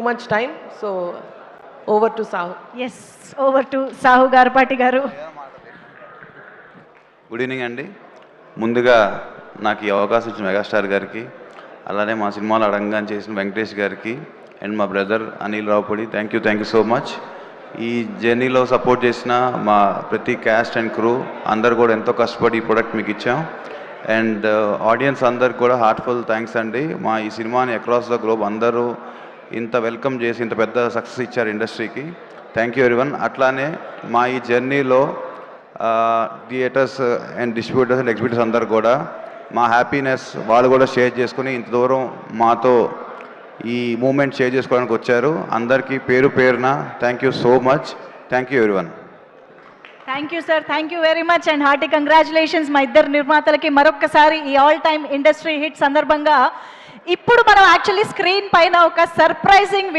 too much time, so over to Sahu. Yes, over to Sahu Garpati garu. Good evening అండి. ముందుగా నాకు ఈ అవకాశం ఇచ్చిన మెగాస్టార్ గారికి, అలానే మా సినిమాలు అడంగా చేసిన వెంకటేష్ గారికి అండ్ మా brother Anil Ravipudi, thank you so much. ఈ జర్నీలో సపోర్ట్ చేసిన మా ప్రతి క్యాస్ట్ అండ్ క్రూ అందరు కూడా ఎంతో కష్టపడి ఈ ప్రోడక్ట్ మీకు ఇచ్చాం. అండ్ ఆడియన్స్ అందరికి కూడా హార్ట్ఫుల్ థ్యాంక్స్ అండి. మా ఈ సినిమాని అక్రాస్ ద గ్లోబ్ అందరూ ఇంత వెల్కమ్ చేసి ఇంత పెద్ద సక్సెస్ ఇచ్చారు ఇండస్ట్రీకి. Thank you everyone. అట్లానే మా ఈ జర్నీలో theatres and distributors and exhibitors అందరు కూడా మా హ్యాపీనెస్ వాళ్ళు కూడా షేర్ చేసుకుని ఇంత దూరం మాతో ఈ మూమెంట్ షేర్ చేసుకోవడానికి వచ్చారు. అందరికీ పేరు పేరున thank you so much. Thank you everyone. Thank you sir, thank you very much and hearty congratulations మా ఇద్దరు నిర్మాతలకి మరొక్కసారి ఈ ఆల్ టైమ్ ఇండస్ట్రీ హిట్ సందర్భంగా. ఇప్పుడు మనం యాక్చువల్లీ స్క్రీన్ పైన ఒక సర్ప్రైజింగ్